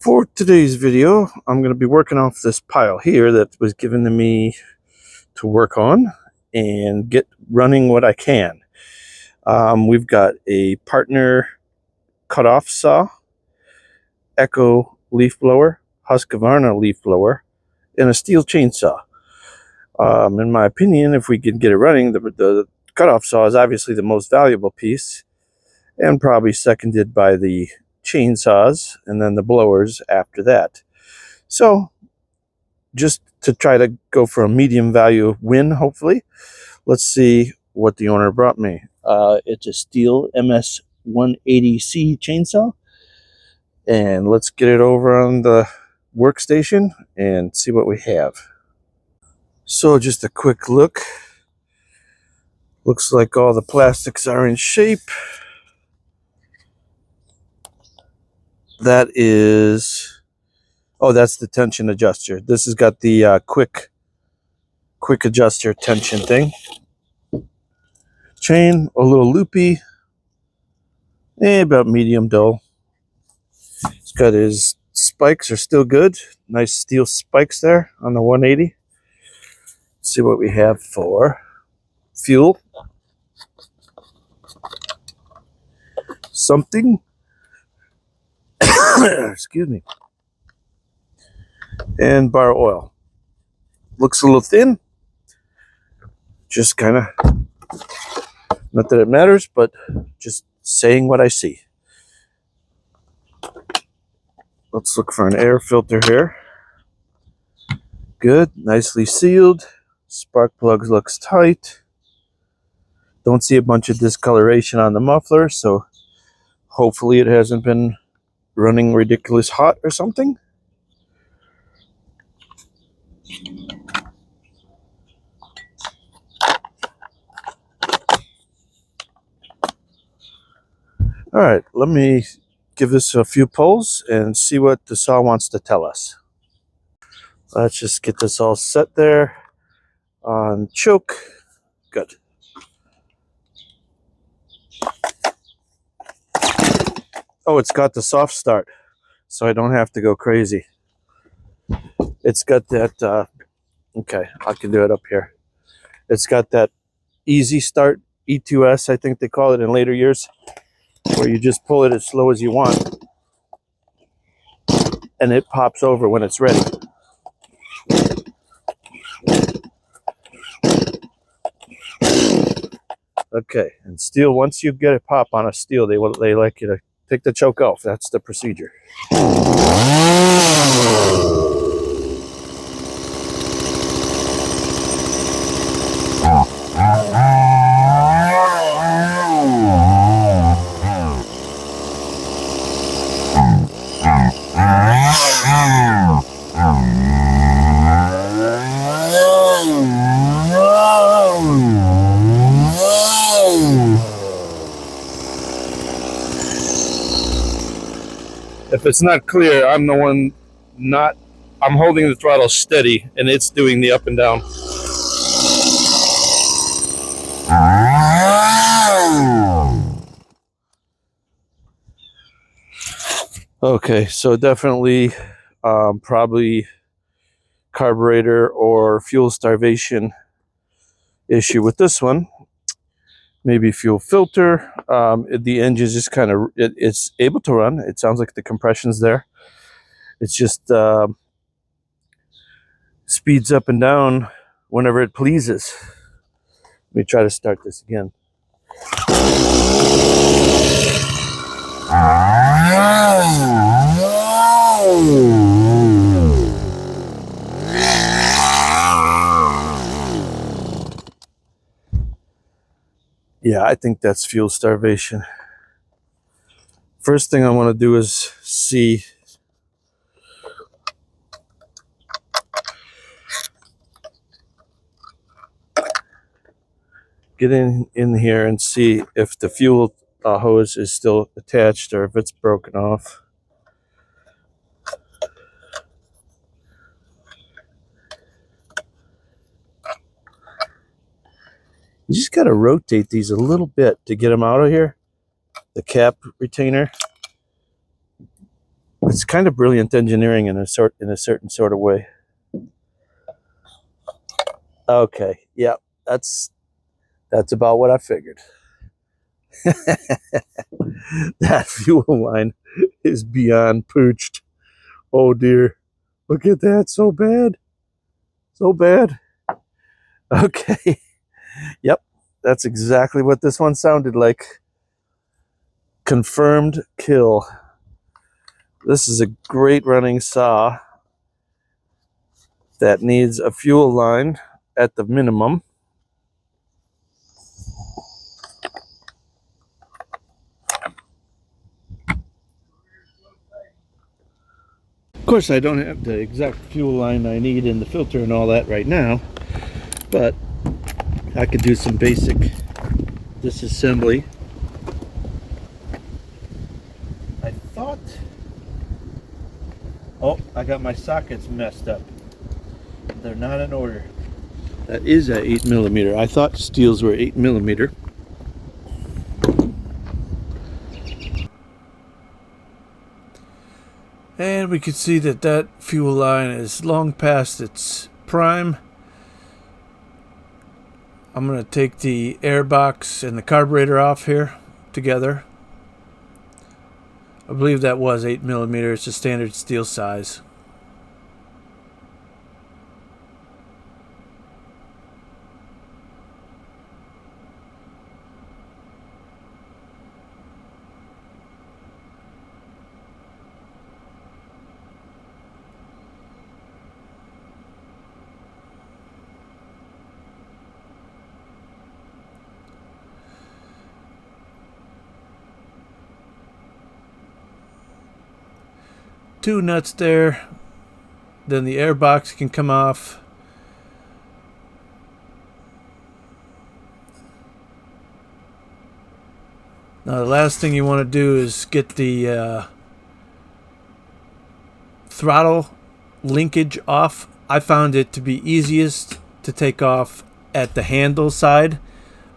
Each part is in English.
For today's video, I'm going to be working off this pile here that was given to me to work on and get running what I can. We've got a partner cutoff saw, Echo leaf blower, Husqvarna leaf blower, and a Stihl chainsaw. In my opinion, if we can get it running, the cutoff saw is obviously the most valuable piece and probably seconded by the chainsaws and then the blowers after that. So just to try to go for a medium value win, hopefully, let's see what the owner brought me. It's a Stihl ms180c chainsaw, and let's get it over on the workstation and see what we have. So just a quick look. Looks like all the plastics are in shape. That is, oh, that's the tension adjuster. This has got the quick adjuster tension thing. Chain, a little loopy, about medium dull. It's got his spikes are still good. Nice steel spikes there on the 180. Let's see what we have for fuel. Something. Excuse me. And bar oil. Looks a little thin. Just kind of, not that it matters, but just saying what I see. Let's look for an air filter here. Good, nicely sealed. Spark plugs looks tight. Don't see a bunch of discoloration on the muffler, so hopefully it hasn't been running ridiculous hot or something. All right, let me give this a few pulls and see what the saw wants to tell us. Let's just get this all set there on choke. Good. Oh, it's got the soft start, so I don't have to go crazy. It's got that, okay, I can do it up here. It's got that easy start, E2S, I think they call it in later years, where you just pull it as slow as you want, and it pops over when it's ready. Okay, and Stihl, once you get a pop on a Stihl, they like you to take the choke off. That's the procedure. If it's not clear, I'm the one I'm holding the throttle steady and it's doing the up and down. Okay, so definitely probably carburetor or fuel starvation issue with this one. Maybe fuel filter. The engine's just kind of, it's able to run. It sounds like the compression's there. It's just speeds up and down whenever it pleases. Let me try to start this again. Yeah, I think that's fuel starvation. First thing I want to do is see get in here and see if the fuel hose is still attached or if it's broken off. You just got to rotate these a little bit to get them out of here. The cap retainer. It's kind of brilliant engineering in a certain sort of way. Okay, yeah, that's about what I figured. That fuel line is beyond pooched. Oh dear, look at that, so bad, so bad. Okay, yep, that's exactly what this one sounded like. Confirmed kill. This is a great running saw that needs a fuel line at the minimum. Of course, I don't have the exact fuel line I need in the filter and all that right now, but I could do some basic disassembly. I thought, oh, I got my sockets messed up. They're not in order. That is a 8mm. I thought Stihls were 8mm. And we can see that that fuel line is long past its prime. I'm going to take the air box and the carburetor off here together. I believe that was 8mm. It's a standard Stihl size. Two nuts there, then the air box can come off. Now the last thing you want to do is get the throttle linkage off. I found it to be easiest to take off at the handle side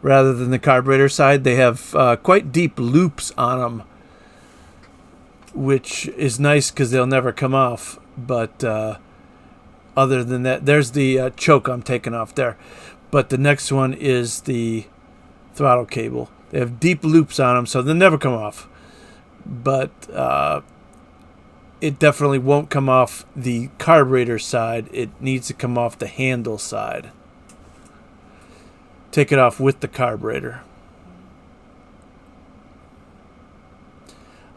rather than the carburetor side. They have quite deep loops on them, which is nice because they'll never come off. But other than that, there's the choke I'm taking off there. But the next one is the throttle cable. They have deep loops on them, so they'll never come off. But it definitely won't come off the carburetor side. It needs to come off the handle side. Take it off with the carburetor.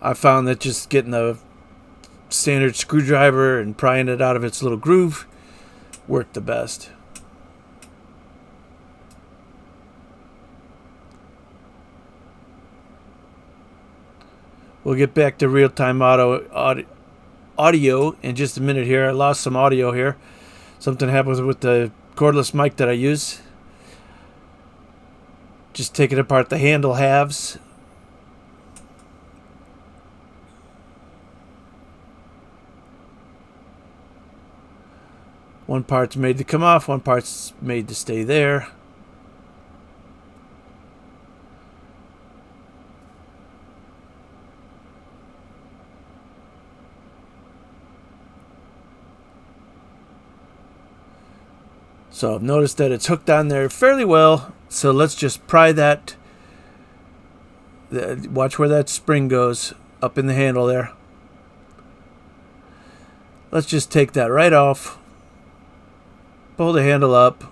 I found that just getting a standard screwdriver and prying it out of its little groove worked the best. We'll get back to real-time audio in just a minute here. I lost some audio here. Something happened with the cordless mic that I use. Just taking apart the handle halves. One part's made to come off, one part's made to stay there. So I've noticed that it's hooked on there fairly well. So let's just pry that. Watch where that spring goes up in the handle there. Let's just take that right off. Pull the handle up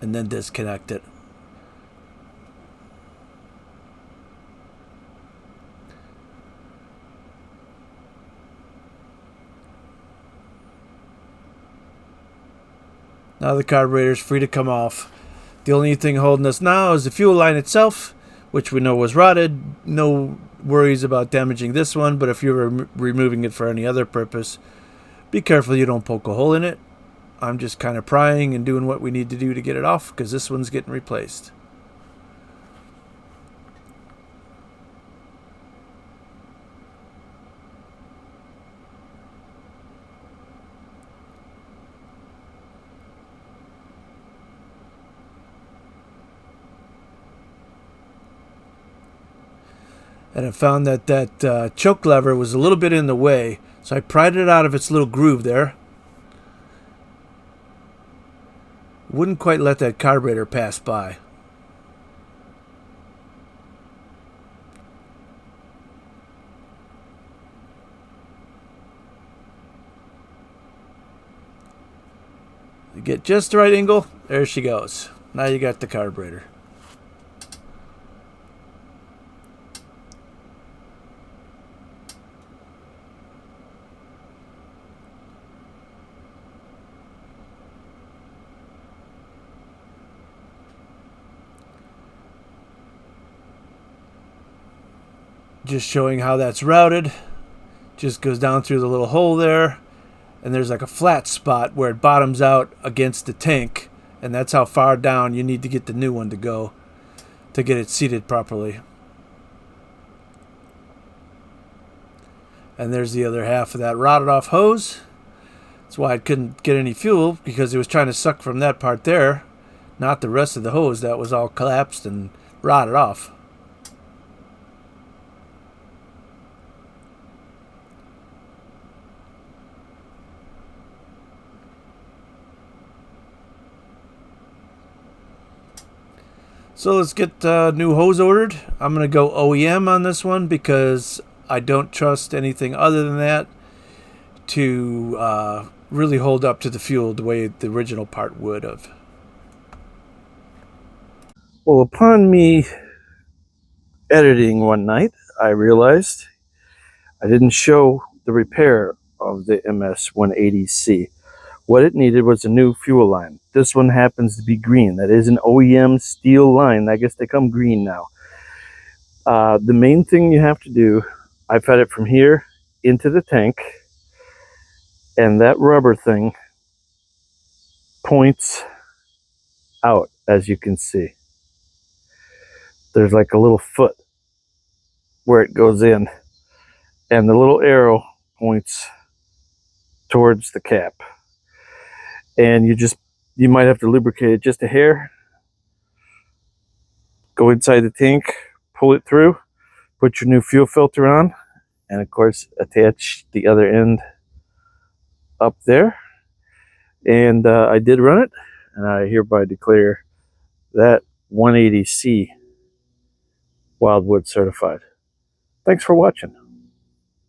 and then disconnect it. Now the carburetor is free to come off. The only thing holding us now is the fuel line itself, which we know was rotted. No worries about damaging this one, but if you're removing it for any other purpose, be careful you don't poke a hole in it. I'm just kind of prying and doing what we need to do to get it off because this one's getting replaced. And I found that choke lever was a little bit in the way, So I pried it out of its little groove there. Wouldn't quite let that carburetor pass by. You get just the right angle, there she goes. Now you got the carburetor. Just showing how that's routed. Just goes down through the little hole there, and there's like a flat spot where it bottoms out against the tank, and that's how far down you need to get the new one to go to get it seated properly. And there's the other half of that rotted off hose. That's why it couldn't get any fuel, because it was trying to suck from that part there, not the rest of the hose that was all collapsed and rotted off. So let's get new hose ordered. I'm going to go OEM on this one because I don't trust anything other than that to really hold up to the fuel the way the original part would have. Well, upon me editing one night, I realized I didn't show the repair of the ms180c. What it needed was a new fuel line. This one happens to be green. That is an OEM Stihl line. I guess they come green now. The main thing you have to do, I fed it from here into the tank, and that rubber thing points out, as you can see. There's like a little foot where it goes in, and the little arrow points towards the cap. And you might have to lubricate it just a hair. Go inside the tank, pull it through, put your new fuel filter on, and of course attach the other end up there. And I did run it, and I hereby declare that 180C Wildwood certified. Thanks for watching.